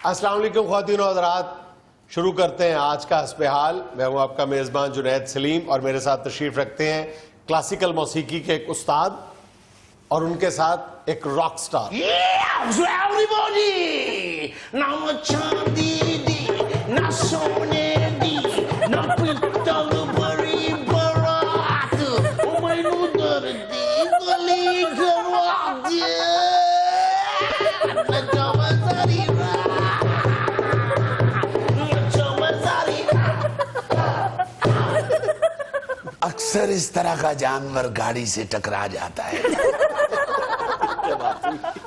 अस्सलाम वालेकुम ख्वातीन और हज़रात, शुरू करते हैं आज का हस्बेहाल। मैं हूं आपका मेज़बान जुनैद सलीम और मेरे साथ तशरीफ रखते हैं क्लासिकल मौसीकी के एक उस्ताद और उनके साथ एक रॉक स्टार। ना चांदी दी, ना सोने दी, ना पित्तल भरी बारात, ओ मैनू दर्दी गली करवा दे, नचा मसारी अक्सर इस तरह का जानवर गाड़ी से टकरा जाता है।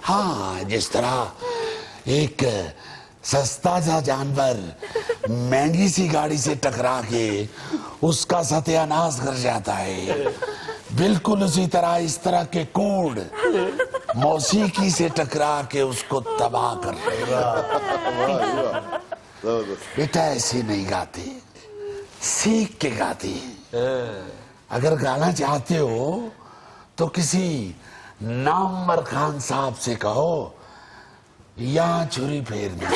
हाँ, जिस तरह एक सस्ता सा जानवर महंगी सी गाड़ी से टकरा के उसका सत्यानाश कर जाता है, बिल्कुल उसी तरह इस तरह के कूड़ मौसीकी से टकरा के उसको तबाह कर रहे हैं। बेटा ऐसे नहीं गाते, सीख के गाते हैं। अगर गाना चाहते हो तो किसी नामवर खान साहब से कहो यहाँ छुरी फेर दे।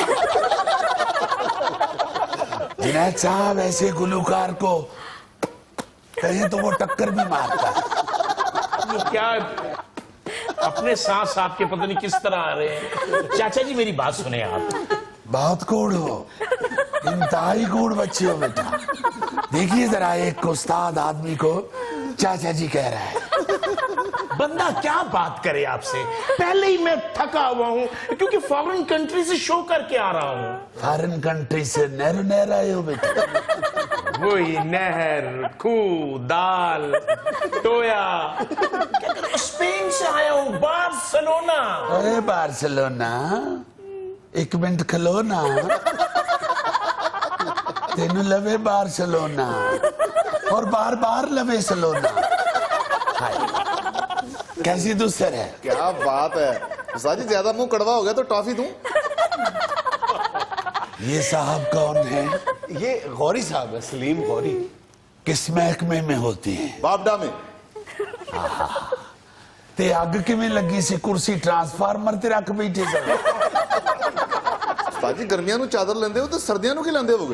जुनैद साहब ऐसे गुलूकार को कहें तो वो टक्कर भी मारता है। ये क्या अपने सांस आपके पता नहीं किस तरह आ रहे हैं। चाचा जी मेरी बात सुने आप। बहुत कूड़ हो, इंतहाई कूड़ बच्चे हो बेटा। देखिए जरा एक उस्ताद आदमी को चाचा जी कह रहा है। बंदा क्या बात करे आपसे, पहले ही मैं थका हुआ हूँ क्योंकि फॉरेन कंट्री से शो करके आ रहा हूँ। फॉरेन कंट्री से नहर आए हो बेटा। वही नहर, खूह, दाल, टोया। स्पेन से आया हूँ, बार्सिलोना। अरे बार्सिलोना, एक मिनट खलो ना। तेन लवे बार्सिलोना और बार बार लवे सलोना। कैसी दूसर है? क्या बात है उस्ताद जी, ज्यादा मुंह कड़वा हो गया तो टॉफी दूं? ये साहब कौन है? ये गौरी साहब है, सलीम गौरी। किस महकमे में होती है? बापडा में। ते अग किवें लगी सी कुर्सी ट्रांसफार्मर ते रख बैठे सन। उस्ताद जी गर्मियां नू चादर लेंदे हो तो सर्दियां नू की लेंदे हो?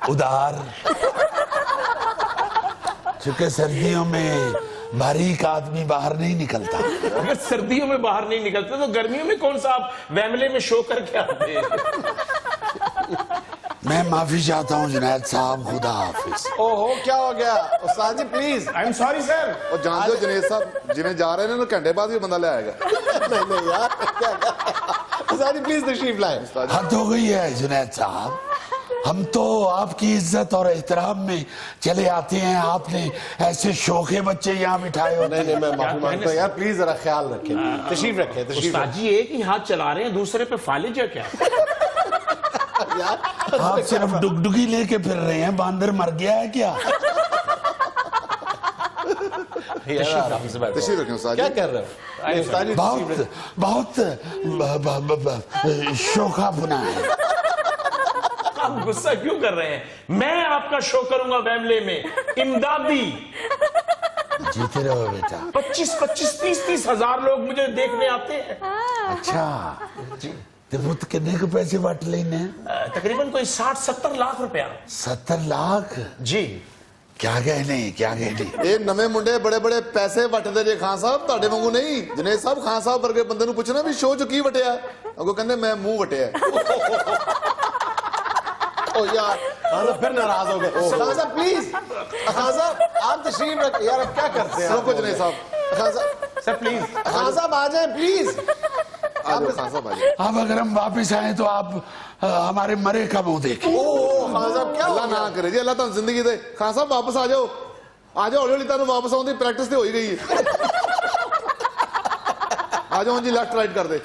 उधार, क्योंकि सर्दियों में बारीक आदमी बाहर नहीं निकलता। अगर सर्दियों में बाहर नहीं निकलते तो गर्मियों में कौन सा आप वैमले में शो करके आते हैं? मैं माफी चाहता हूँ जुनैद साहब, खुदा हाफिज। ओहो, क्या हो गया उस्ताद जी? Please. I am sorry sir. और जानते हो जुनैद साहब जिन्हें जा रहे हैं ना घंटे बाद भी बंदा ले आएगा। नहीं यार, उस्ताद जी प्लीज तशरीफ लाएं। हद हो गई है जुनैद साहब, हम तो आपकी इज्जत और एहतराम में चले आते हैं, आपने ऐसे शोखे बच्चे यहाँ बिठाए होते हैं। नहीं, मैं माफी मांगता हूँ यार, प्लीज जरा ख्याल रखें, तशरीफ रखें, तशरीफ उस्ताद जी एक ही हाथ चला रहे हैं, दूसरे पे फालिज है क्या? यार। आप सिर्फ डुगडुगी लेके फिर रहे हैं, बांदर मर गया है क्या? तशरीफ रखें उस्ताद जी। क्या कर रहे हो उस्ताद जी? बहुत बहुत शोखा बुना है। आप गुस्सा क्यों कर रहे हैं? मैं आपका शो करूंगा वैमले में, इमदादी। जीते रहो बेटा। 25-25, 30-30 हजार लोग मुझे देखने आते हैं। अच्छा, ते पुत कितने के पैसे वट लेने? तकरीबन कोई 60-70 लाख रुपया। 70 लाख? जी। क्या कहने, क्या कहने? ये नवे मुंडे बड़े बड़े पैसे वटदे जे खान साहब, ਤੁਹਾਡੇ वांगू नहीं। जुनैद साहब खान साहब वर्गे बंदे नू पुछना भी शो च की वटिया, अगो कहंदे मैं मुंह वटिया। ओ यार, खान साहब फिर नाराज हो गए। खान साहब प्लीज, खान साहब आप तशरीफ रखें यार। अब क्या करते हैं? सुनो जुनैद साहब, खान साहब, सर प्लीज। खान साहब आ जाएं प्लीज। आ जाओ खान साहब आ जाओ। अब अगर हम वापिस आए तो आप हमारे मरे का मुंह देखें। ओ खान साहब, क्या अल्लाह ना करे जी, अल्लाह तुम जिंदगी दे। खान साहब वापस आ जाओ, आ जाओ, हौली हौली तुहानू वापस आउण दी प्रैक्टिस ते हो ही गई है। आ जाओ जी, लेफ्ट राइट कर दे। आ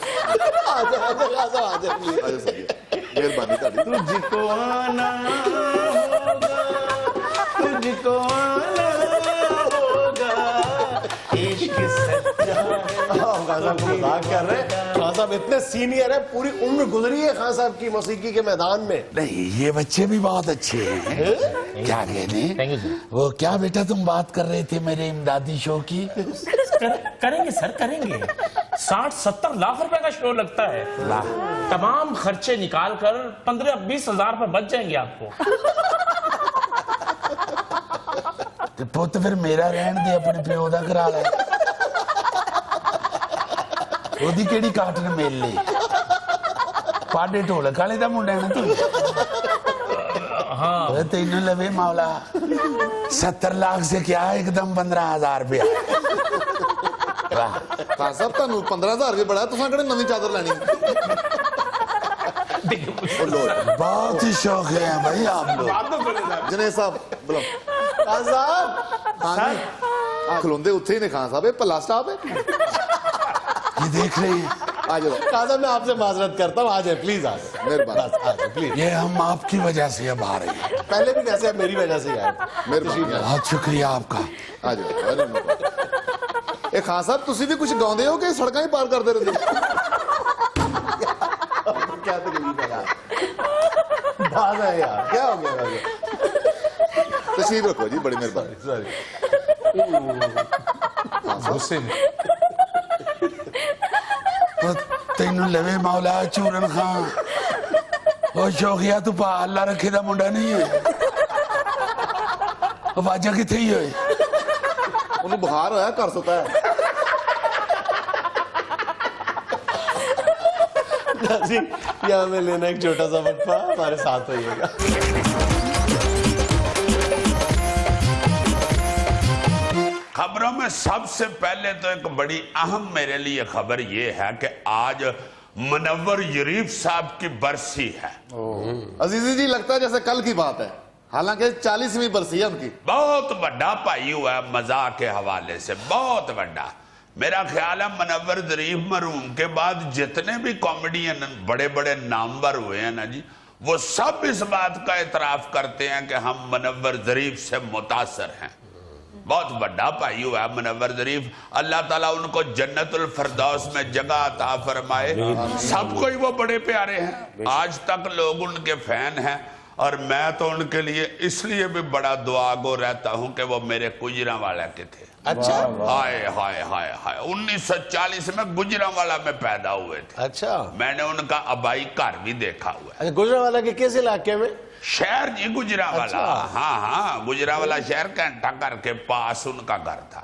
जाए, खान साहब आ जाए प्लीज। आ जाओ सही है, मेहरबानी तुहाडी। तुझको आना होगा, तुझको आना होगा, इश्क सच्चा है। खान साहब को मजाक कर रहे हैं। खान साहब इतने सीनियर है, पूरी उम्र गुजरी है खान साहब की मौसीकी के मैदान में। नहीं, ये बच्चे भी बहुत अच्छे हैं। क्या कहने? Thank you sir. वो क्या बेटा तुम बात कर रहे थे मेरे इमदादी शो की? करेंगे सर, करेंगे। 60-70 लाख रुपए का शो लगता है। तमाम खर्चे निकाल कर 15-20 हजार रुपए बच जाएंगे आपको। ते पुत फिर मेरा रहन दे, अपने प्यो दा करा ले। ओदी केड़ी काटन मेल ली, पाडे ढोलक वाले दा मुंडा है ना तू। हाँ तेन लवे मौला 70 लाख से क्या एकदम 15,000 रुपया। खान साहब ਤੁਹਾਨੂੰ 15,000 ਰੁਪਏ ਬੜਾ, ਤੁਸੀਂ ਕਿਹੜੇ ਨਵੀਂ ਚਾਦਰ ਲੈਣੀ? बहुत ही शौक है भाई आप लोग। ਜਨੇ ਸਾਹਿਬ ਬੁਲਾਓ। खान साहब, ਹਾਂ ਜੀ ਆ ਖਲੋਂਦੇ ਉੱਥੇ ਹੀ ਨੇ ਖਾਨ ਸਾਹਿਬ, ਇਹ ਭੱਲਾ ਸਟਾਫ है। ये देख रहे हैं, आ जाओ। खान साहब मैं आपसे माजरत करता हूँ, आ जाए प्लीज, आ जाए मेहरबानी। बस आ जाए प्लीज। ये हम आपकी वजह से अब आ रहे हैं। पहले भी वैसे आप मेरी वजह से ही आए। मेहरबानी। बहुत शुक्रिया आपका। ਆ ਜਾਓ। ਇਹ ਖਾਨ ਸਾਹਿਬ ਤੁਸੀਂ ਵੀ ਕੁਝ ਗਾਉਂਦੇ ਹੋ ਕਿ ਸੜਕਾਂ ਹੀ ਪਾਰ ਕਰਦੇ ਰਹਿੰਦੇ ਹੋ? क्या तकलीफ है यार, बात है यार, क्या हो गया भाई? तशरीफ रखो जी, बड़ी मेहरबानी। गुस्से में तो तेन लवे मौला चूरन खां, ओ शौकिया तू पा अल्लाह रखे दा मुंडा नहीं है। आवाजा किथे ही होए? ਉਹਨੂੰ ਬੁਖਾਰ ਹੋਇਆ, ਘਰ ਸੁੱਤਾ ਹੈ। जी, यहाँ में लेना एक छोटा सा वक्फा, हमारे साथ होइएगा। खबरों में सबसे पहले तो एक बड़ी अहम मेरे लिए खबर ये है कि आज मुनव्वर शरीफ साहब की बरसी है। अजीजी जी लगता है जैसे कल की बात है, हालांकि 40वीं बरसी है उनकी। बहुत बड़ा पाई हुआ है मजाक के हवाले से, बहुत बड़ा। मेरा ख्याल है मुनव्वर शरीफ मरहूम के बाद जितने भी कॉमेडियन बड़े बड़े नामवर हुए हैं ना जी, वो सब इस बात का इतराफ करते हैं कि हम मुनव्वर शरीफ से मुतासर हैं। बहुत बड़ा भाई हुआ है मुनव्वर शरीफ। अल्लाह ताला उनको जन्नतुल फिरदौस में जगह अता फरमाए। सबको ही वो बड़े प्यारे हैं, आज तक लोग उनके फैन हैं, और मैं तो उनके लिए इसलिए भी बड़ा दुआगो रहता हूं कि वो मेरे गुजरांवाला के थे। अच्छा, हाय हाय हाय हाय 1940 में गुजरांवाला में पैदा हुए थे। अच्छा, मैंने उनका आबाई घर भी देखा हुआ है। अच्छा, गुजरांवाला के किस इलाके में? शहर जी गुजरांवाला। अच्छा। हाँ हाँ, गुजरांवाला शहर घंटा घर के पास उनका घर था।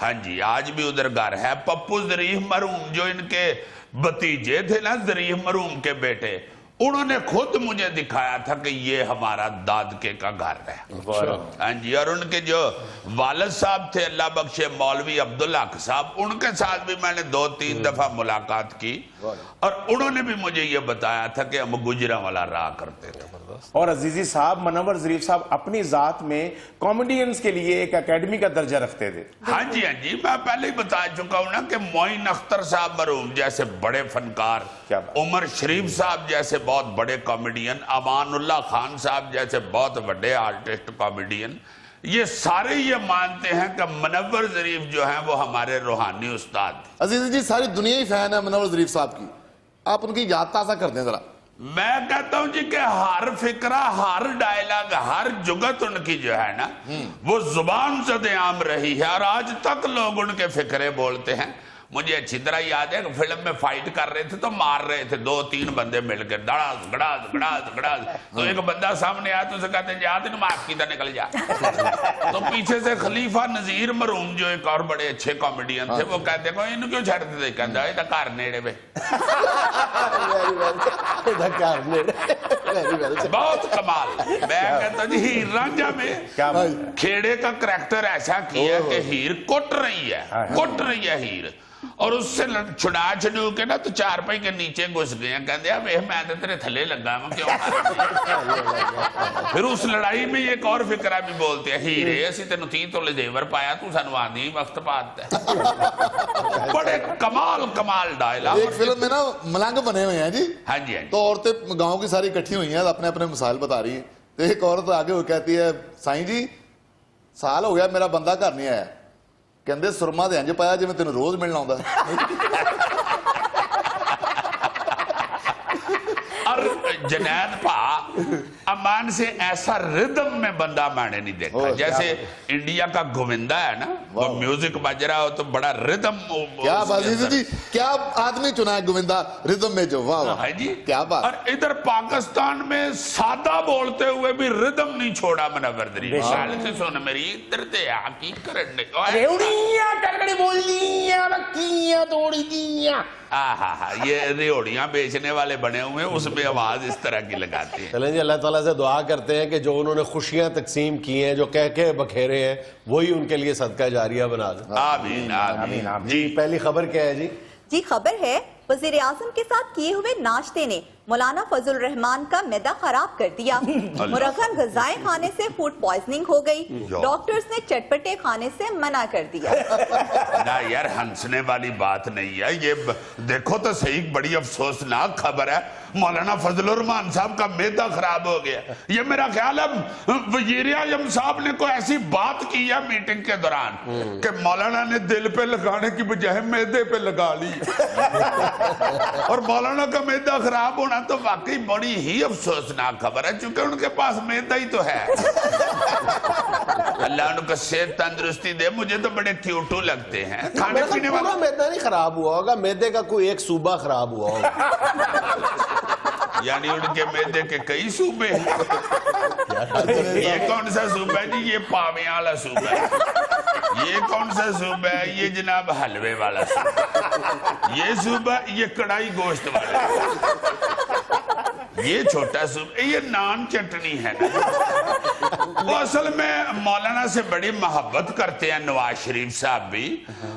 हाँ जी, आज भी उधर घर है। पप्पू शरीफ मरहूम जो इनके भतीजे थे ना, शरीफ मरहूम के बेटे, उन्होंने खुद मुझे दिखाया था कि ये हमारा दादके का घर है। हाँ जी, और उनके जो वालिद साहब थे अल्लाह बख्शे मौलवी अब्दुल हक साहब, उनके साथ भी मैंने 2-3 दफा मुलाकात की, और उन्होंने भी मुझे ये बताया था कि हम गुजरांवाला रहा करते थे। और अजीजी साहब, मुनव्वर शरीफ साहब अपनी जात में कॉमेडियंस के लिए एक एकेडमी का दर्जा रखते थे। हाँ जी, मैं पहले ही बता चुका हूं ना कि मोइन अख्तर साहब मरहूम जैसे बड़े फनकार, क्या बात। उमर शरीफ साहब जैसे बहुत बड़े कॉमेडियन, अमानुल्लाह खान साहब जैसे बहुत बड़े आर्टिस्ट कॉमेडियन, ये सारे ये मानते हैं कि मुनव्वर शरीफ जो हैं वो हमारे रूहानी उस्ताद थे। अजीज जी सारी दुनिया ही फैन है मुनव्वर शरीफ साहब की, आप उनकी याद ताज़ा कर दें जरा। मैं कहता हूं जी कि हर फिक्रा, हर डायलॉग, हर जुगत उनकी जो है ना, वो जुबान से आम रही है, और आज तक लोग उनके फिक्रे बोलते हैं। मुझे अच्छी तरह याद है कि फिल्म में फाइट कर रहे थे तो मार रहे थे 2-3 बंदे मिलकर, धड़ास गड़ास गड़ास गड़ास, तो एक बंदा सामने आया तो उसे कहते हैं जा तेन माफ की निकल जा। तो पीछे से खलीफा नजीर मरहूम जो एक और बड़े अच्छे कॉमेडियन थे, वो कहते हैं इन्हें क्यों छड़ते थे, कहते घर नेड़े वे। बहुत कमाल। मैं कहता जी हीर रांझा में खेड़े का करैक्टर ऐसा किया कि हीर कुट रही है हीर, और उससे छुड़ा छुड़ू के ना तो चारपाई के नीचे घुस गए, कहते वे मैं तो तेरे थले लगा मैं क्यों। फिर उस लड़ाई में एक और फिक्रा भी बोलते हैं, हीरे असी तेन 30 तोले जेवर पाया, तू सानू आंधी वक्त पाता। बड़े कमाल कमाल डायलॉग। एक फिल्म में ना मलंग बने हुए हैं जी। हाँ जी, तो औरतें गांव की सारी इकट्ठी हुई हैं, अपने अपने मसाइल बता रही है। तो एक औरत आगे वो कहती है, साईं जी साल हो गया मेरा बंदा घर नहीं आया, कहते सुरमा तो इंज पाया जिवें तेन रोज मिलना आउंदा। और जुनैद भा अमान से ऐसा रिदम में बंदा मैंने नहीं देखा। जैसे इंडिया का गोविंदा है ना, वो म्यूजिक बज रहा हो तो बड़ा रिदम। क्या बात जी, क्या आदमी चुना है गोविंदा रिदम में जो, वाह वाह जी, क्या बात। और इधर पाकिस्तान में सादा बोलते हुए भी रिदम नहीं छोड़ा मनवर्दरी। शाल से सुन मेरी इधर ते की करने रेवड़ियां टकड़ी बोलियां रखियां तोड़ी दियां। ये रेवड़ियां बेचने वाले बने हुए हैं, उसमें आवाज इस तरह की लगाते हैं। चलें जी, अल्लाह ताला से दुआ करते हैं कि जो उन्होंने खुशियां तकसीम की हैं, जो कह के बखेरे हैं, वही उनके लिए सदका जारिया बना दे। आमीन आमीन। जी, पहली खबर क्या है जी? जी खबर है, वजीर आजम के साथ किए हुए नाश्ते ने मौलाना फजल रहमान का मैदा खराब कर दिया। मुरगन गजाएं खाने से फूड पॉइजनिंग हो गई। डॉक्टर्स ने चटपटे खाने से मना कर दिया। ना यार, हंसने वाली बात नहीं है ये। देखो तो सही, बड़ी अफसोसनाक खबर है। मौलाना फजल रहमान साहब का मैदा खराब हो गया। ये मेरा ख्याल है वजीर आजम साहब ने कोई ऐसी बात की है मीटिंग के दौरान कि मौलाना ने दिल पे लगाने की बजाय मैदे पे लगा ली। और मौलाना का मैदा खराब होना तो वाकई बड़ी ही अफसोसनाक खबर है, क्योंकि उनके पास मैदा ही तो है। अल्लाह उनको सेहत तंदुरुस्ती दे। मुझे तो बड़े क्यूटू लगते हैं। खाने पीने वाला मैदा नहीं खराब हुआ होगा, मैदे का कोई एक सूबा खराब हुआ होगा। यानी उनके मैदे के कई सूबे हैं। ये कौन सा सूबा है जी? ये पावे वाला सूबा है। ये कौन सा सूबा है? ये जनाब हलवे वाला सूबा। ये सूबा, ये कढ़ाई गोश्त वाला। ये छोटा सूबा, ये नान चटनी है ना। वो असल में मौलाना से बड़ी मोहब्बत करते हैं नवाज शरीफ साहब भी,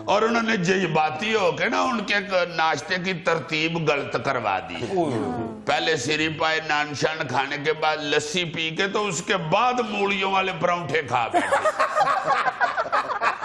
और उन्होंने जज्बाती होकर ना उनके नाश्ते की तरतीब गलत करवा दी। पहले सिरी पाए नान शान खाने के बाद लस्सी पी के, तो उसके बाद मूलियों वाले परांठे खा बैठे।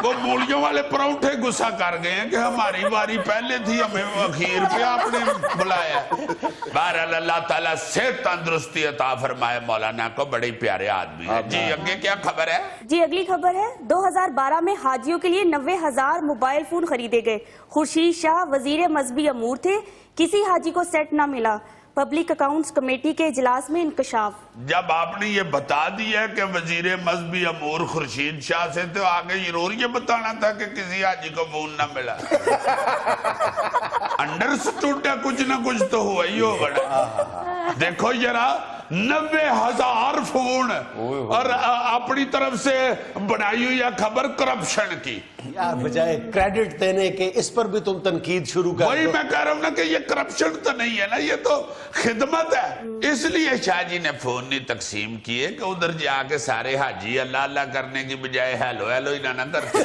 वो मूलियों वाले परांठे गुस्सा कर गए हैं कि हमारी बारी पहले थी, हमें अखीर पे आपने बुलाया। बहरहाल अल्लाह ताला सेहत तंदुरुस्ती अता फरमाए मौलाना को, बड़े प्यारे आदमी है। जी आगे क्या खबर है? जी अगली खबर है, 2012 में हाजियों के लिए 90,000 मोबाइल फोन खरीदे गए। खुर्शीद शाह वजीर मजहबी अमूर थे, किसी हाजी को सेट ना मिला। पब्लिक अकाउंट्स कमेटी के इजलास में इंकशाफ। जब आपने ये बता दिया कि वजीर मजहबी अमूर खुर्शीद शाह से, तो आगे जरूर ये बताना था कि किसी हाजी को फोन ना मिला। अंडरस्टूड है, कुछ ना कुछ तो हुआ ही होगा। देखो जरा, 90,000 फोन, और अपनी तरफ से बनाई हुई खबर करप्शन की। यार बजाय क्रेडिट देने के इस पर भी तुम तनकीद शुरू कर। वही मैं कह रहा हूं ना कि ये करप्शन तो नहीं है ना, ये तो खिदमत है। इसलिए शाह जी ने फोन नहीं तकसीम किए कि उधर जाके सारे हाजी अल्लाह अल्लाह करने की बजाय हेलो हेलो ही ना करते।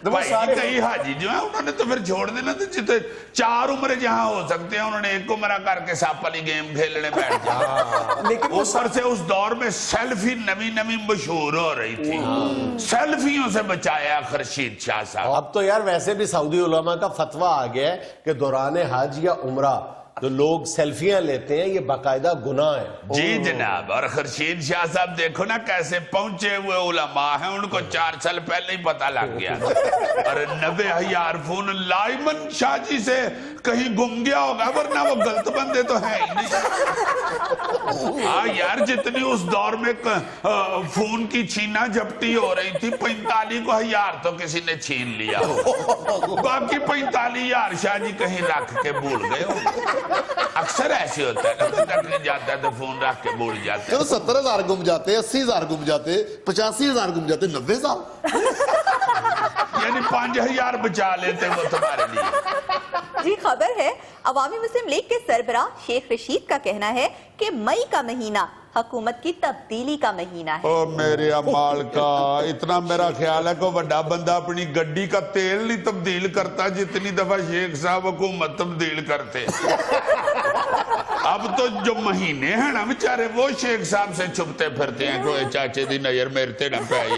भाई कई हाजी जो है उन्होंने तो फिर छोड़ देना, तो जितने 4 उम्र जहां हो सकते हैं उन्होंने 1 उम्र करके सांप वाली गेम खेलने बैठ जाए। लेकिन ऊपर से उस दौर में सेल्फी नवी नवी मशहूर हो रही थी, सेल्फियों से बचाया खुर्शीद शाह साहब। अब तो यार वैसे भी सऊदी उलमा का फतवा आ गया है कि दौरान हज या उम्रा जो लोग सेल्फियां लेते हैं ये बाकायदा गुनाह है। जी जनाब, और खुर्शीद शाह साहब देखो ना कैसे पहुंचे हुए उलमा हैं, उनको 4 साल पहले ही पता लग गया। और 90,000 फोन लाइमन शाह जी से कहीं गुम गया होगा, वरना वो गलत बंदे तो है ही नहीं। हाँ यार, जितनी उस दौर में फोन की छीना झपटी हो रही थी, 45,000 तो किसी ने छीन लिया। बाकी 45,000 शाह जी कहीं रख के भूल गए। अक्सर ऐसे होता है ना, कहीं जाता है तो फोन रख के भूल जाते हैं। चलो 70,000 गुम जाते, 80,000 गुम जाते, 85,000 गुम जाते, 90,000 यानी 5,000 बचा लेते वो तुम्हारे लिए। जी खबर है, अवामी मुस्लिम लीग के सरबराह शेख रशीद का कहना है कि मई का महीना हुकूमत की तब्दीली का महीना है। ओ मेरे अमाल का, इतना मेरा ख्याल है को बड़ा बंदा अपनी गड्डी का तेल नहीं तब्दील करता जितनी दफा शेख साहब हुकूमत तब्दील करते। अब तो जो महीने हैं ना बेचारे, वो शेख साहब से छुपते फिरते हैं कोई चाचे दी नजर मेरे ते न पाई।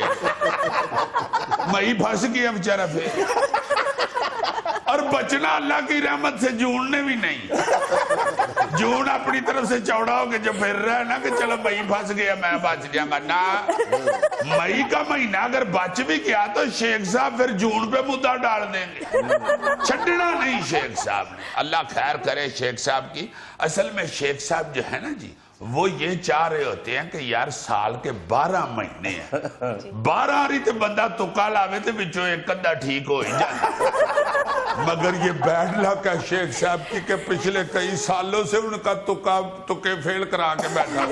मई फंस गया बेचारा फिर। और बचना अल्लाह की रहमत से जून ने भी नहीं। जून अपनी तरफ से चौड़ा होके जो फिर रहा है ना कि चलो मई फंस गया मैं बच जाऊंगा ना। मई का महीना अगर बच भी गया तो शेख साहब फिर जून पे मुद्दा डाल देंगे। छड़ना नहीं शेख साहब ने, अल्लाह खैर करे शेख साहब की। असल में शेख साहब जो है ना जी, वो ये चाह रहे होते हैं कि यार साल के 12 महीने हैं, 12 री ते बंदा तुक्का लावे ते विचों एक अद्धा ठीक हो ही जाए। मगर ये बैड लक है शेख साहब की कि पिछले कई सालों से उनका तुक्के फेल करा के बैठा।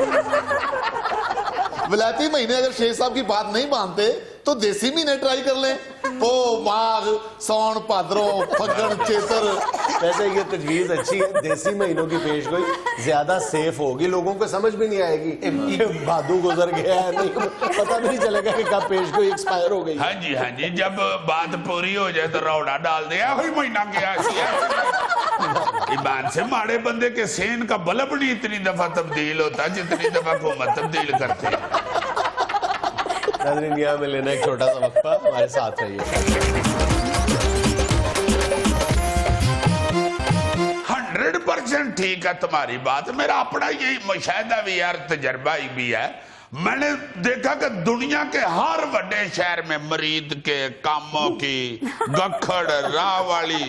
विलायती महीने अगर शेख साहब की बात नहीं मानते तो देसी महीने ट्राई कर लें। पो माघ सौन भाद्रो फग्गन चेतर। वैसे ये तजवीज अच्छी है, देसी महीनों की पेश गोई ज्यादा सेफ होगी, लोगों को समझ भी नहीं आएगी कि भादू गुजर गया है, नहीं पता भी नहीं चलेगा कि कब पेश गोई एक्सपायर हो गई। हाँ जी, जब बात पूरी हो जाए तो रौड़ा डाल दिया वही महीना गया। ईमान से माड़े बंदे के सेन का बल्ब नहीं इतनी दफा तब्दील होता जितनी दफा हुकूमत तब्दील करते हैं। नाज़रीन, यहाँ में लेना एक छोटा सा वक्फा, हमारे साथ रहिए। 100% ठीक है तुम्हारी बात, मेरा अपना यही मुशाहिदा भी यार, तजर्बा भी है। मैंने देखा कि दुनिया के हर बड़े शहर में मरीद के कामों की गखड़ राह वाली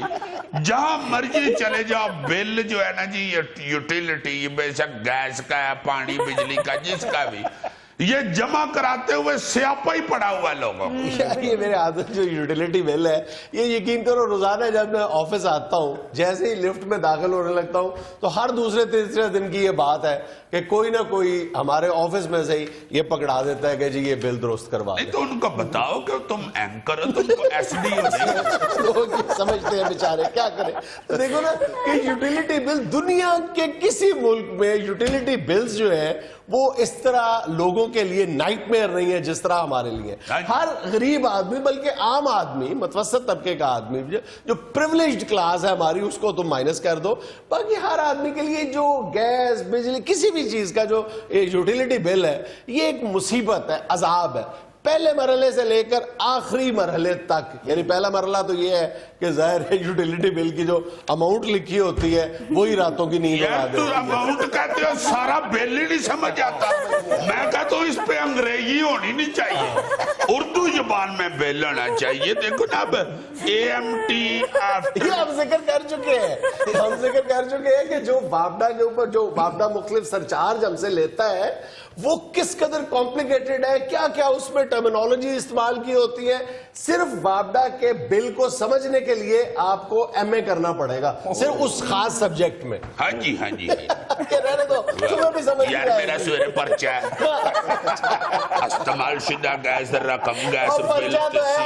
जहां मर्जी चले जाओ, बिल जो है ना जी, यूटिलिटी बेशक गैस का है, पानी बिजली का, जिसका भी, ये जमा कराते हुए स्यापा ही पड़ा हुआ है लोगों को। ये मेरे हाथ में जो यूटिलिटी बिल है, ये यकीन करो रोजाना जब मैं ऑफिस आता हूँ, जैसे ही लिफ्ट में दाखिल होने लगता हूँ तो हर दूसरे तीसरे दिन की ये बात है कि कोई ना कोई हमारे ऑफिस में से ही ये पकड़ा देता है कि जी ये बिल दुरुस्त करवा। नहीं तो उनको बताओ कि तुम एंकर हो, तुमको एसडी हो जाएगा। लोग समझते हैं बेचारे, क्या करें। तो देखो ना कि यूटिलिटी बिल, दुनिया के किसी मुल्क में यूटिलिटी बिल्स जो है वो इस तरह लोगों के लिए नाइटमेयर नहीं है जिस तरह हमारे लिए। हर गरीब आदमी, बल्कि आम आदमी, मतवसत तबके का आदमी, जो प्रिविलेज्ड क्लास है हमारी, उसको तुम माइनस कर दो, बाकी हर आदमी के लिए जो गैस बिजली किसी भी चीज का जो यूटिलिटी बिल है, ये एक मुसीबत है, अजाब है। पहले मरहले से लेकर आखिरी मरहले तक, यानी पहला मरहला तो ये है कि जाहिर है यूटिलिटी बिल की जो अमाउंट लिखी होती है वही रातों की नींद उड़ा देती है। अमाउंट कहते हो, सारा बिल ही नहीं समझ आता। मैं कहता हूँ इस पे अंग्रेजी होनी नहीं चाहिए, उर्दू जुबान में बिल होना चाहिए। देखो ना अब AMT ये हम जिक्र कर चुके हैं कि जो बापडा के ऊपर जो बापडा मुख्तलिफ सरचार्ज हमसे लेता है वो किस कदर कॉम्प्लिकेटेड है, क्या क्या उसमें टर्मिनोलॉजी इस्तेमाल की होती है। सिर्फ बापडा के बिल को समझने के लिए आपको MA करना पड़ेगा, सिर्फ उस खास सब्जेक्ट में। हाँ जी रहने दो, तुम्हें भी समझ यार, मेरा सवेरे पर्चा है इस्तेमाल शुदा गैस रकम गैस बिल तो है।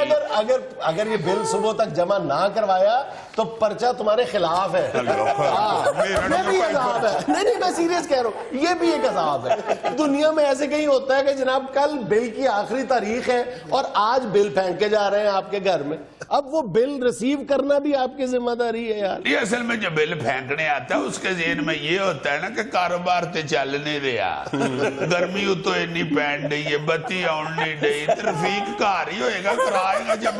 अगर ये बिल सुबह तक जमा ना करवाया तो पर्चा तुम्हारे खिलाफ है। ये भी अज़ाब है। नहीं, मैं सीरियस कह रहा हूँ, ये भी एक अज़ाब है। दुनिया में ऐसे कहीं होता है कि जनाब कल बिल की आखिरी तारीख है और आज बिल फेंक के जा रहे हैं आपके घर में, अब वो बिल रिसीव करना भी आपकी जिम्मेदारी है यार। ये असल में जो बिल फेंकने आता है उसके जेहन में ये होता है ना कि कारोबार ते चल नहीं रहा, गर्मी उतो इन्नी पैन रही है, बत्ती आउन नहीं रही, रफीक घर ही होएगा, कराएगा जब।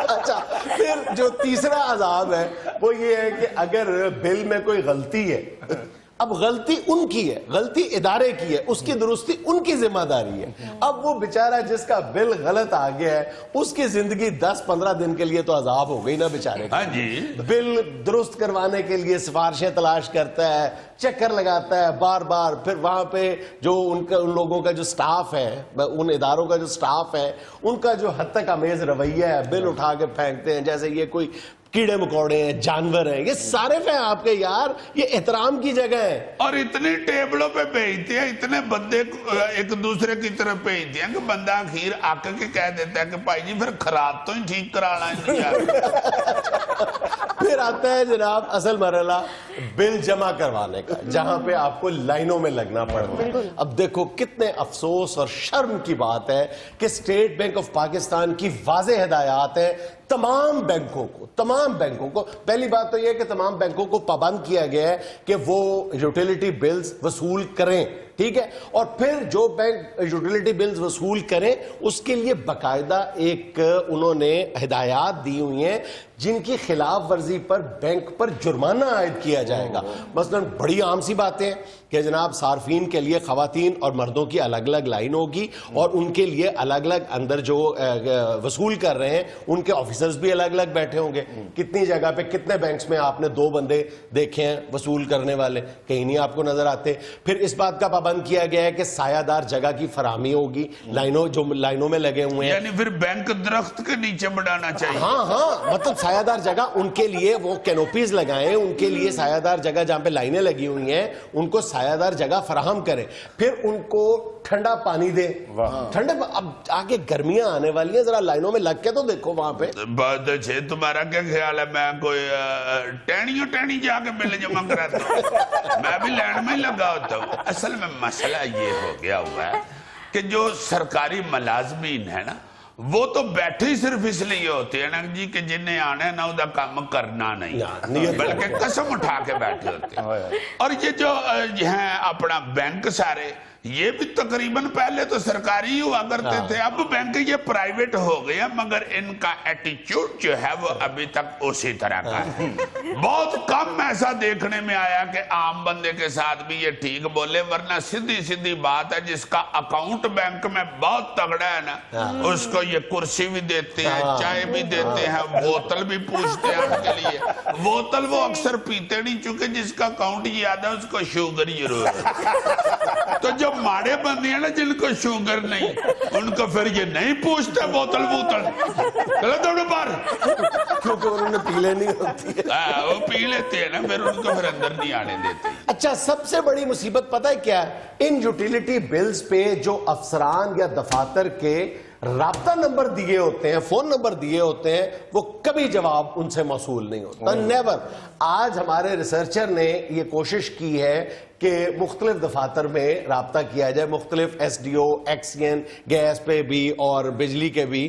अच्छा, फिर जो तीसरा अजाब है वो ये है कि अगर बिल में कोई गलती है, अब गलती उनकी है, गलती इदारे की है, उसकी दुरुस्ती उनकी जिम्मेदारी है। अब वो बेचारा जिसका बिल गलत आ गया है उसकी जिंदगी 10-15 दिन के लिए तो अजाब हो गई ना बेचारे। हाँ जी, बिल दुरुस्त करवाने के लिए सिफारिशें तलाश करता है, चक्कर लगाता है बार बार, फिर वहां पे जो उन लोगों का जो स्टाफ है, उन इदारों का जो स्टाफ है, उनका जो हद तक अमेज रवैया है, बिल उठा के फेंकते हैं जैसे ये कोई कीड़े मकोड़े हैं, जानवर हैं। ये सारे हैं आपके यार, ये एहतराम की जगह है। और इतनी टेबलों पे भेजते हैं, इतने बंदे एक दूसरे की तरफ भेजते हैं कि बंदा आखिर आके के कह देता है कि भाई जी फिर खराब तो ही ठीक कराना है यार। फिर आता है जनाब असल मरहला बिल जमा करवाने का, जहां पे आपको लाइनों में लगना पड़ता है। अब देखो कितने अफसोस और शर्म की बात है कि स्टेट बैंक ऑफ पाकिस्तान की वाज़ेह हिदायत है तमाम बैंकों को। पहली बात तो यह कि तमाम बैंकों को पाबंद किया गया है कि वो यूटिलिटी बिल्स वसूल करें, ठीक है। और फिर जो बैंक यूटिलिटी बिल्स वसूल करें उसके लिए बाकायदा एक उन्होंने हिदायत दी हुई हैं जिनकी खिलाफ वर्जी पर बैंक पर जुर्माना आयद किया जाएगा। मसलन बड़ी आम सी बातें हैं कि जनाब सार्फिन के लिए खवातीन और मर्दों की अलग अलग लाइन होगी और उनके लिए अलग अलग अंदर जो वसूल कर रहे हैं उनके ऑफिसर्स भी अलग अलग बैठे होंगे। कितनी जगह पे कितने बैंक्स में आपने 2 बंदे देखे हैं वसूल करने वाले, कहीं नहीं आपको नजर आते। फिर इस बात का पाबंद किया गया है कि सायादार जगह की फराहमी होगी, लाइनों में लगे हुए हैं। यानी फिर बैंक दरख्त के नीचे बढ़ाना चाहिए। हाँ, मतलब सायादार जगह उनके लिए वो कैनोपीज लगाएं, उनके लिए सायादार जगह जहां पे लाइनें लगी हुई हैं उनको सायादार जगह फराहम करें, फिर उनको ठंडा पानी दे। ठंडे अब आगे गर्मियां आने वाली हैं, जरा लाइनों में लग के तो देखो वहां पे। बहुत अच्छे, तुम्हारा क्या ख्याल है? मैं कोई टहनी जाके बिल जमा कराता हूँ? मैं भी लाइन में ही लगा होता हूँ। असल में मसला ये हो गया हुआ है कि जो सरकारी मुलाजमीन है ना वो तो बैठे ही सिर्फ इसलिए होते हैं ना जी कि जिन्हें आना है ना उदा काम करना नहीं, बल्कि कसम उठा के बैठे होते हैं। और ये जो है अपना बैंक सारे ये भी तकरीबन पहले तो सरकारी ही हुआ करते थे, अब बैंक ये प्राइवेट हो गया, मगर इनका एटीट्यूड जो है वो अभी तक उसी तरह का है। बहुत कम ऐसा देखने में आया कि आम बंदे के साथ भी ये ठीक बोले, वरना सीधी सीधी बात है जिसका अकाउंट बैंक में बहुत तगड़ा है ना उसको ये कुर्सी भी देते हैं, चाय भी देते हैं, बोतल भी पूछते हैं उनके लिए। बोतल वो अक्सर पीते नहीं, चूंकि जिसका अकाउंट याद है उसको शुगर जरूर है। तो जो माड़े बंदे हैं ना जिनको शुगर नहीं उनको फिर ये नहीं पूछते बोतल चलो दौड़ो बाहर, क्योंकि उन्होंने पी लेनी होती है। वो पी लेते हैं ना, फिर उनको फिर अंदर नहीं आने देते। अच्छा, सबसे बड़ी मुसीबत पता है क्या है? इन यूटिलिटी बिल्स पे जो अफसरान या दफातर के राब्ता नंबर दिए होते हैं, फोन नंबर दिए होते हैं, वो कभी जवाब उनसे मौसूल नहीं होता, नेवर। आज हमारे रिसर्चर ने ये कोशिश की है कि मुख्तलिफ दफातर में राब्ता किया जाए, मुख्तलिफ SDO, एक्सियन, गैस पे भी और बिजली के भी,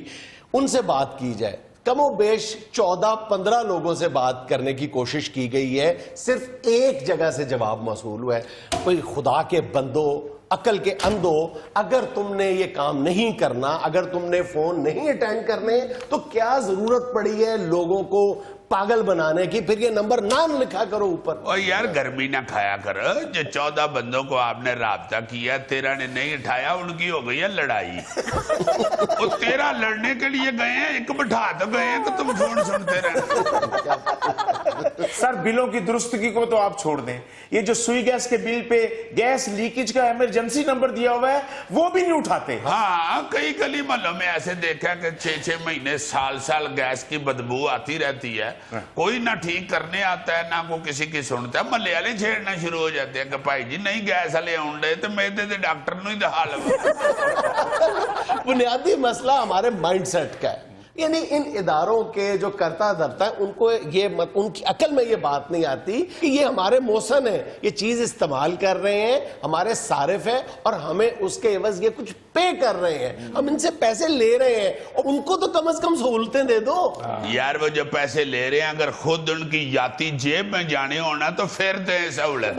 उनसे बात की जाए। कमोबेश 14-15 लोगों से बात करने की कोशिश की गई है, सिर्फ एक जगह से जवाब मौसूल हुआ है। कोई खुदा के बंदो, अकल के अंधो, अगर तुमने ये काम नहीं करना, अगर तुमने फोन नहीं अटेंड करने, तो क्या जरूरत पड़ी है लोगों को पागल बनाने की? फिर ये नंबर नाम लिखा करो ऊपर। और यार गर्मी ना खाया करो, जो 14 बंदों को आपने राब्ता किया, 13 ने नहीं उठाया, उनकी हो गई है लड़ाई। वो 13 लड़ने के लिए गए हैं, एक बिठा तो गए हैं कि तुम फोन सुनते रहे। सर बिलों की दुरुस्तगी को तो आप छोड़ दें, ये जो सुई गैस के बिल पे गैस लीकेज का इमरजेंसी नंबर दिया हुआ है वो भी नहीं उठाते। हाँ, कई गली मोहल्लों में ऐसे देखा कि 6-6 महीने साल गैस की बदबू आती रहती है, कोई ना ठीक करने आता है ना को किसी की सुनता है। मल्ले वाले छेड़ना शुरू हो जाते हैं कि भाई जी नहीं गैस वाले आउंडे तो मेरे दे डॉक्टर नु ही दिखा लो। बुनियादी मसला हमारे माइंडसेट का है, यानी इन इदारों के जो करता धरता है उनको ये उनकी अकल में ये बात नहीं आती कि ये हमारे मौसन है, ये चीज इस्तेमाल कर रहे हैं, हमारे सारिफ है और हमें उसके एवज ये कुछ पे कर रहे हैं, हम इनसे पैसे ले रहे हैं और उनको तो कम से कम सहूलतें दे दो। यार वो जो पैसे ले रहे हैं अगर खुद उनकी याती जेब में जाने होना तो फिर दे सहूलत।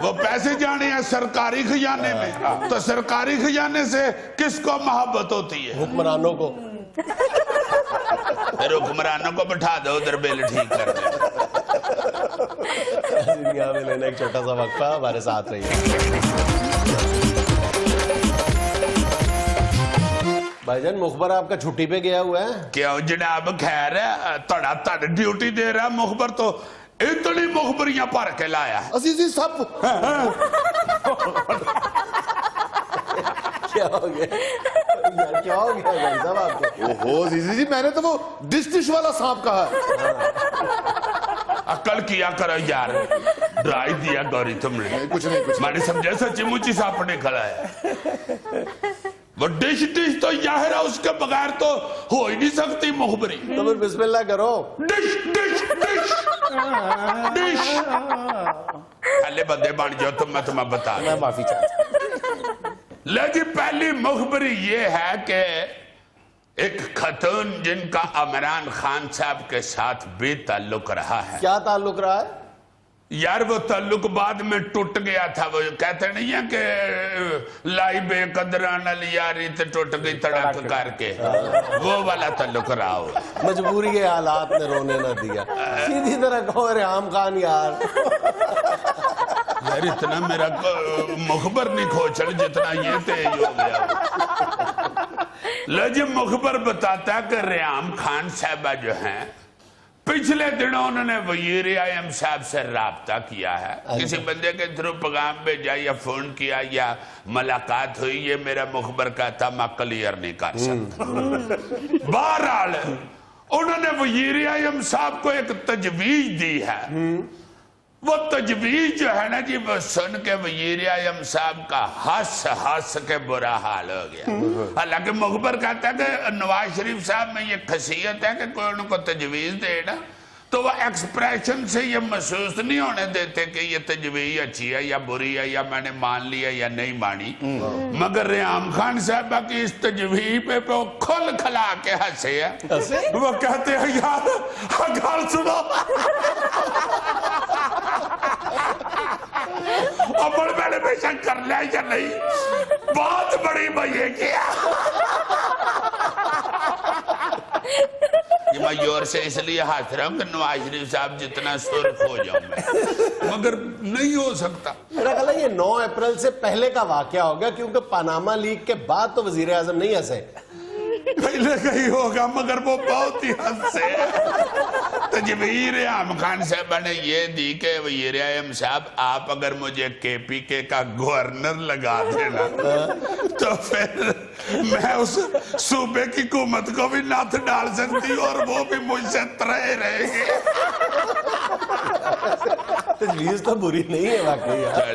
वो पैसे जाने हैं सरकारी खजाने में, तो सरकारी खजाने से किसको मोहब्बत होती है? हुक्मरानों को। फिर हुक्मरानों को बिठा दो उधर बिल ठीक कर दे। दुनिया में लेना एक छोटा सा वक्फा, हमारे साथ रहिए। भाईजान मुखबर आपका छुट्टी पे गया हुआ है? क्यों जनाब, खैर है, तड़ ड्यूटी दे रहा मुखबर, तो इतनी मुखबरियां भर के लाया। अजीजी साहब क्या हो गया यार, क्या हो गया भाई साहब आपको? ओहो जीजी जी, मैंने तो वो डिश वाला सांप कहा है। अकल किया करो यार, ड्राई दिया गौरी तुमने। नहीं, कुछ नहीं। मैंने समझा सच्ची मुच्ची सांप ने खड़ा है। वो डिश तो जाहिर है, उसके बगैर तो हो ही नहीं सकती मुखबरी। तो फिर बिस्मिल्लाह करो। डिश डिश पहले बंदे बन जाओ तो मैं तुम्हें बता मैं माफी चाहता ले जी। पहली मुखबरी ये है कि एक खतून जिनका इमरान खान साहब के साथ बेताल्लुक रहा है। क्या ताल्लुक रहा है? यार वो ताल्लुक बाद में टूट गया था। वो कहते नहीं है कि लाई बेकदरा नल यारी तो टूट गई तड़क करके, वो वाला ताल्लुक रहा हो। मजबूरी के हालात ने रोने न दिया। सीधी तरह कहो रेहाम खान यार। यार इतना मेरा मुखबर नहीं खोचल जितना ये तेज हो गया। लो जी मुखबर बताता है कि रेहाम खान साहबा जो हैं पिछले दिनों उन्होंने वजीर आज़म साहब से राब्ता किया है। किसी बंदे के थ्रू पैगाम भेजा या फोन किया या मुलाकात हुई, ये मेरा मुखबर कहता मैं क्लियर नहीं कर सकता। बहरहाल उन्होंने वजीर आज़म साहब को एक तजवीज दी है। वो तजवीज जो है ना जी, वो सुन के वजीर आज़म साहब का हंस हंस के बुरा हाल हो गया। हालांकि मुखबर कहता है कि नवाज शरीफ साहब में ये खसीयत है कि कोई उनको तजवीज दे ना तो वह एक्सप्रेशन से ये महसूस नहीं होने देते कि ये तजवीज अच्छी है या बुरी है या मैंने मान लिया या नहीं मानी। मगर रेहाम खान साहब की इस तजवीज पे वो खुल खला के हंसे है। वो कहते हैं यार गाल सुनो अब मैंने बेशक कर लिया या नहीं, बहुत बड़ी भैया किया। ये मैं जोर से इसलिए हाथ रहा हूं कि नवाज शरीफ साहब जितना सुर्ख हो जाऊं मैं, मगर नहीं हो सकता। मेरा ख्याल है ये 9 अप्रैल से पहले का वाकया होगा, क्योंकि पनामा लीक के बाद तो वजीर आजम नहीं हंसे। पहले का ही होगा मगर वो बहुत ही हंसे। तजवीर रेहाम खान साहब ने ये दी कि वजीर आज़म साहब आप अगर मुझे KPK का गवर्नर लगा देना तो फिर मैं उस सूबे की हुकूमत को भी नाथ डाल सकती और वो भी मुझसे तरे रहेंगे। तजवीज तो बुरी नहीं है वाकई यार।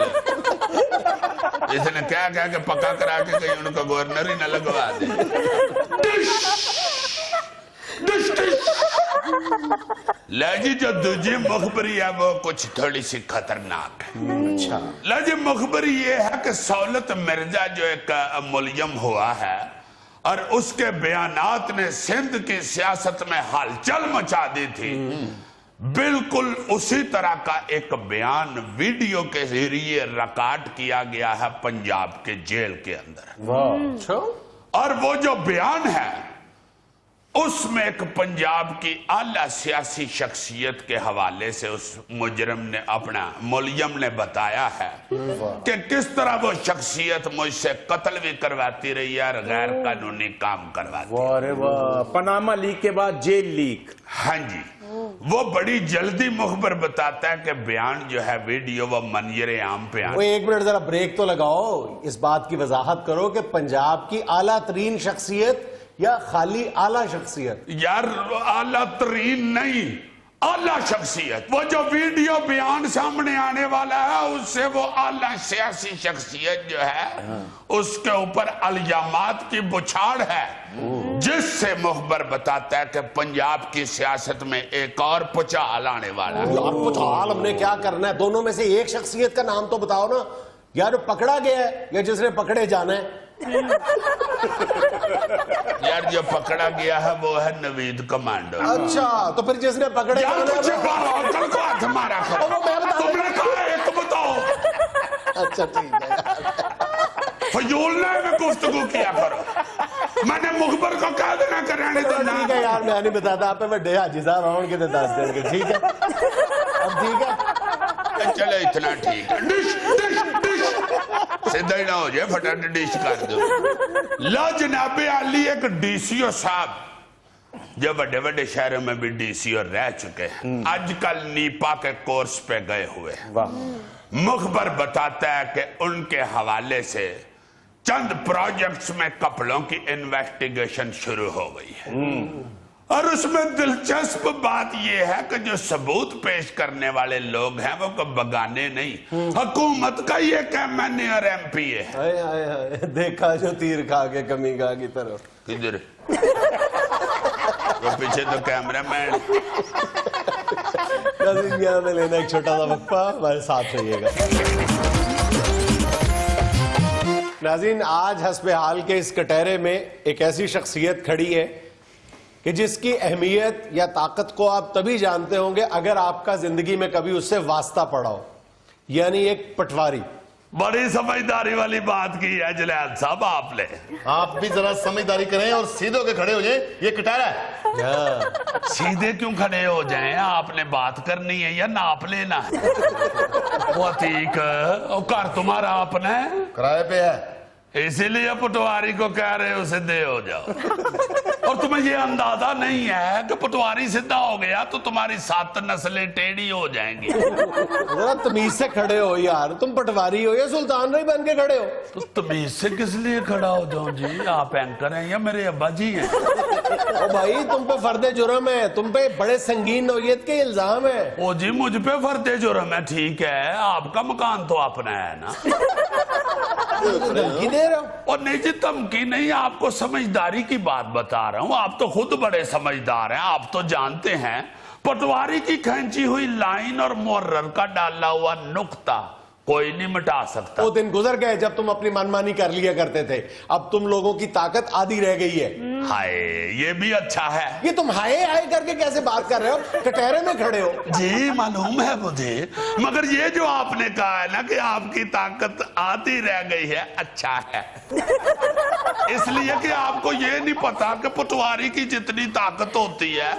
इसने क्या कहा कि पक्का करा के कहीं उनका गवर्नर ही न लगवा दे। लाजी जो दूसरी मुखबरी है वो कुछ थोड़ी सी खतरनाक है। अच्छा लाजी मुखबरी ये है कि सौलत मिर्जा जो एक मुलजम हुआ है और उसके बयानात ने सिंध की सियासत में हलचल मचा दी थी, बिल्कुल उसी तरह का एक बयान वीडियो के जरिए रिकॉर्ड किया गया है पंजाब के जेल के अंदर। और वो जो बयान है उसमें एक पंजाब की आला सियासी शख्सियत के हवाले से उस मुजरिम ने मुलजम ने बताया है कि किस तरह वो शख्सियत मुझसे कत्ल भी करवाती रही है और गैर कानूनी काम करवाती। अरे वाह, पनामा लीक के बाद जेल लीक। हाँ जी, वो बड़ी जल्दी मुखबर बताता है कि बयान जो है वीडियो वो मंजर आम पे वो 1 मिनट जरा ब्रेक तो लगाओ, इस बात की वजाहत करो कि पंजाब की आला तरीन शख्सियत या खाली आला शख्सियत? यार आला तरीन नहीं, आला शख्सियत। वो जो वीडियो बयान सामने आने वाला है उससे वो आला सियासी शख्सियत जो है उसके ऊपर इल्जामात की बुछाड़ है, जिससे मुखबर बताता है कि पंजाब की सियासत में एक और पुचाल आने वाला है। यार पुचाल हमने क्या करना है? दोनों में से एक शख्सियत का नाम तो बताओ ना। यार पकड़ा गया है या जिसने पकड़े जाना है? यार जो पकड़ा गया है वो है नवीद कमांडो। अच्छा, तो फिर जिसने पकड़े यार जाना तुझे है अंकल को हाथ मारा करो। तुमने कहा एक बताओ। अच्छा ठीक है, फजूल में गुफ्तगू किया करो। मैंने मुखबर को कह देना कराने तो ना। ठीक है यार, मैं नहीं बताता आप बड़े हाजी साहब आउन के 10 देंगे। ठीक है, अब ठीक है, चलो इतना ठीक है। डिश डिश डिश सीधा ही ना हो जाए, फटाफट डिश कर दो। लो जनाबे आली एक DCO साहब जो बड़े बड़े शहरों में भी DCO रह चुके हैं, आजकल नीपा के कोर्स पे गए हुए हैं। मुखबर बताता है कि उनके हवाले से चंद प्रोजेक्ट्स में कपलों की इन्वेस्टिगेशन शुरू हो गई है। और उसमें दिलचस्प बात यह है कि जो सबूत पेश करने वाले लोग हैं वो को बगाने नहीं, हुकूमत का ये MNA और MP है। हाय हाय हाय, देखा जो तीर खा के कमी खा की तरफ। किधर वो पीछे तो कैमरा मैन। नाज़रीन यहाँ में लेना एक छोटा सा वक्फा, हमारे साथ रहिएगा। नाज़रीन, आज हस्बे हाल के इस कटहरे में एक ऐसी शख्सियत खड़ी है कि जिसकी अहमियत या ताकत को आप तभी जानते होंगे अगर आपका जिंदगी में कभी उससे वास्ता पड़ा हो, यानी एक पटवारी। बड़ी समझदारी वाली बात की है जुनैद साहब आपने। आप भी जरा समझदारी करें और सीधे होके खड़े हो जाए, ये कटहरा है। सीधे क्यों खड़े हो जाएं? आपने बात करनी है या नाप लेना है? वो ठीक है, घर तुम्हारा अपना है, किराए पे है, इसीलिए पटवारी को कह रहे हो सीधे हो जाओ। और तुम्हें ये अंदाजा नहीं है कि पटवारी सीधा हो गया तो तुम्हारी 7 नस्लें टेढ़ी हो जाएंगी। जरा तमीज से खड़े हो यार, तुम पटवारी हो या सुल्तान रही बन के खड़े हो? तो तमीज से किस लिए खड़ा हो जाऊं जी? आप एंकर हैं या मेरे अब्बा जी हैं? ओ भाई, तुम पे फर्दे जुर्म है, तुम पे बड़े संगीन नौयत के इल्जाम है। ओ जी, मुझ पे फर्दे जुर्म है, ठीक है, आपका मकान तो अपना है ना। धमकी दे रहे हो? और नहीं जी, धमकी नहीं, आपको समझदारी की बात बता रहा हूं। आप तो खुद बड़े समझदार हैं, आप तो जानते हैं पटवारी की खींची हुई लाइन और मुहर्रर का डाला हुआ नुक्ता कोई नहीं मिटा सकता। वो दिन गुजर गए जब तुम अपनी मनमानी कर लिया करते थे, अब तुम लोगों की ताकत आधी रह गई है। हाय, ये भी अच्छा है। ये तुम हाय हाय करके कैसे बात कर रहे हो? कटहरे में खड़े हो। जी मालूम है मुझे, मगर ये जो आपने कहा है ना कि आपकी ताकत आधी रह गई है, अच्छा है। इसलिए कि आपको ये नहीं पता कि पटवारी की जितनी ताकत होती है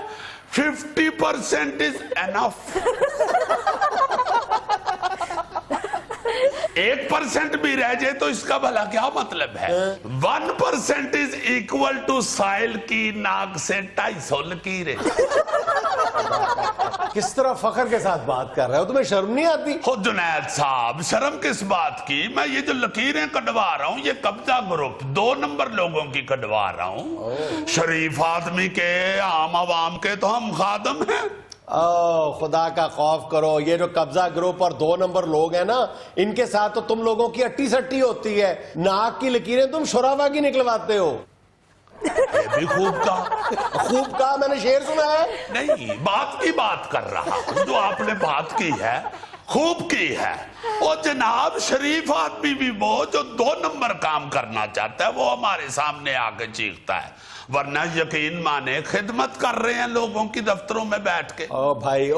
50% इज एनफ। 1% भी रह जाए तो इसका भला क्या मतलब है? 1% इज इक्वल टू साइल की नाक से 250 लकीरें। किस तरह फखर के साथ बात कर रहे हो? तुम्हें शर्म नहीं आती? खुद जुनैद साहब, शर्म किस बात की? मैं ये जो लकीरें कटवा रहा हूँ, ये कब्जा ग्रुप 2 नंबर लोगों की कटवा रहा हूँ। शरीफ आदमी के, आम आवाम के तो हम खादम हैं। ओ खुदा का खौफ करो, ये जो कब्जा ग्रुप और 2 नंबर लोग हैं ना, इनके साथ तो तुम लोगों की अट्टी सट्टी होती है। नाक की लकीरें तुम शुराफा की निकलवाते हो। ये भी खूब कहा। खूब कहा, मैंने शेर सुना है। नहीं, बात की बात कर रहा हूं, जो आपने बात की है खूब की है। और जनाब, शरीफ आदमी भी वो जो 2 नंबर काम करना चाहता है वो हमारे सामने आके चीखता है, वरना यकीन माने खिदमत कर रहे हैं लोगों की दफ्तरों में बैठ के। ओ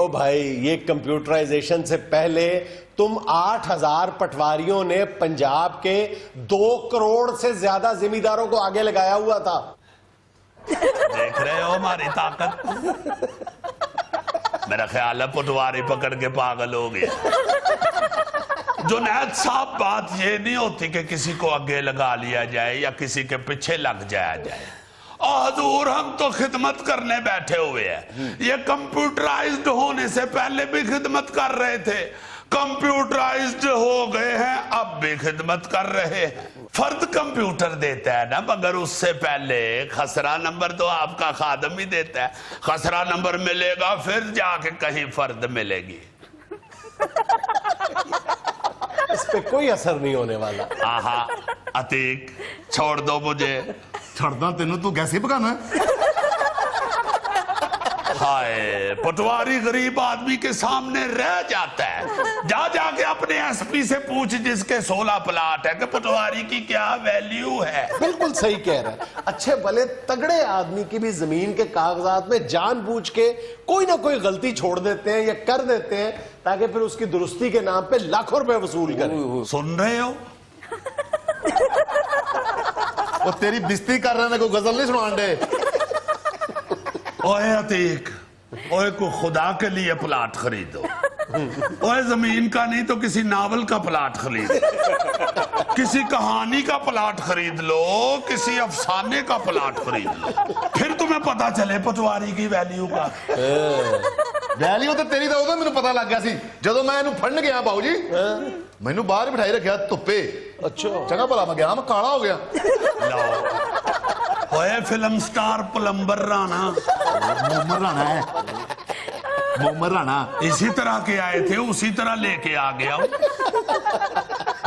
भाई, ये कंप्यूटराइजेशन से पहले तुम 8000 पटवारियों ने पंजाब के 2 करोड़ से ज्यादा जिम्मेदारों को आगे लगाया हुआ था। देख रहे हो हमारी ताकत? मेरा ख्याल है पटवारी पकड़ के पागल हो गया। जुनैद साहब, बात ये नहीं होती कि किसी को आगे लगा लिया जाए या किसी के पीछे लग जाया जाए। हजूर, हम तो खिदमत करने बैठे हुए हैं। ये कंप्यूटराइज्ड होने से पहले भी खिदमत कर रहे थे, कंप्यूटराइज्ड हो गए हैं अब भी खिदमत कर रहे हैं। फर्द कंप्यूटर देता है ना, मगर उससे पहले खसरा नंबर तो आपका खादम ही देता है। खसरा नंबर मिलेगा फिर जाके कहीं फर्द मिलेगी। इस पे कोई असर नहीं होने वाला। आहा, अतीक छोड़ दो मुझे। छड़दा तेनू तू कैसे पकाना है? हाय, पटवारी गरीब आदमी के सामने रह जाता है। जा जाके अपने एसपी से पूछ जिसके 16 प्लाट है कि पटवारी की क्या वैल्यू है। बिल्कुल सही कह रहे हैं। अच्छे भले तगड़े आदमी की भी जमीन के कागजात में जानबूझ के कोई ना कोई गलती छोड़ देते हैं या कर देते हैं ताकि फिर उसकी दुरुस्ती के नाम पे लाखों रुपए वसूल करें। सुन रहे हो? वो तेरी बिस्ती कर रहे हैं, कोई गजल नहीं सुनान दे। ओए अतीक, ओए को खुदा के लिए प्लाट खरीदो। ओए जमीन का नहीं तो किसी नावल का प्लाट खरीद, किसी कहानी का प्लाट खरीद लो, किसी अफसाने का प्लाट खरीद लो, फिर तुम्हें पता चले पटवारी की वैल्यू का। वैल्यू तो तेरी तो उदों मैनू पता लग गया सी जदों मैं इनू फड़न गया। बाबू जी मैनू बाहर बिठाई रखिया धुप्पे। अच्छा, चंगा भला मैं गया, मैं काला हो गया। लो, ओए film star plumber Rana, Momar Rana है, मोमर राणा इसी तरह के आए थे, उसी तरह लेके आ गया।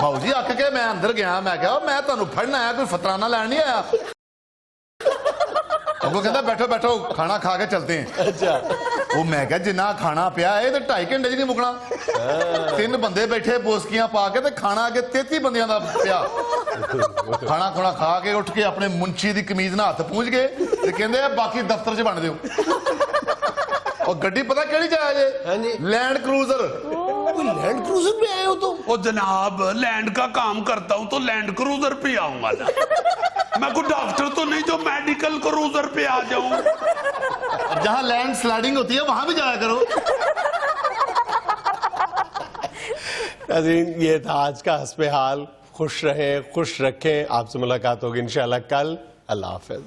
बाबू जी आके के मैं अंदर गया, मैं क्या मैं तुहानू फड़न आया, कोई फतराना लैन नहीं आया। ਅੱਗੋਂ ਕਹਿੰਦਾ ਬੈਠੋ ਬੈਠੋ ਖਾਣਾ ਖਾ ਕੇ ਚਲਦੇ ਆਂ। अच्छा ਉਹ ਮੈਂ ਕਿਹਾ ਜਿੰਨਾ ਖਾਣਾ ਪਿਆ ਇਹ ਤੇ 2.5 ਘੰਟੇ 'ਚ ਨਹੀਂ ਮੁੱਕਣਾ। 3 ਬੰਦੇ ਬੈਠੇ ਬੋਸਕੀਆਂ ਪਾ ਕੇ ਤੇ ਖਾਣਾ ਅੱਗੇ 33 ਬੰਦਿਆਂ ਦਾ ਪਿਆ। ਖਾਣਾ ਖੁਣਾ ਖਾ ਕੇ ਉੱਠ ਕੇ ਆਪਣੇ ਮੁੰਚੀ ਦੀ ਕਮੀਜ਼ ਨਾਲ ਹੱਥ ਪੂੰਝ ਗਏ ਤੇ ਕਹਿੰਦੇ ਬਾਕੀ ਦਫ਼ਤਰ 'ਚ ਵੰਡ ਦਿਓ। ਉਹ ਗੱਡੀ ਪਤਾ ਕਿਹੜੀ ਜਾਇਆ ਜੇ? Land cruiser. लैंड क्रूजर में आए हो तुम? ओ जनाब, लैंड का काम करता हूं तो लैंड क्रूजर पे आऊंगा ना। मैं कोई डॉक्टर तो नहीं जो मेडिकल क्रूजर पे आ जाऊं। जहां लैंड स्लाइडिंग होती है वहां भी जाया करो। नाज़रीन, ये था आज का हस्बे हाल। खुश रहें, खुश रखें। आपसे मुलाकात होगी इंशाल्लाह कल। अल्लाह हाफिज।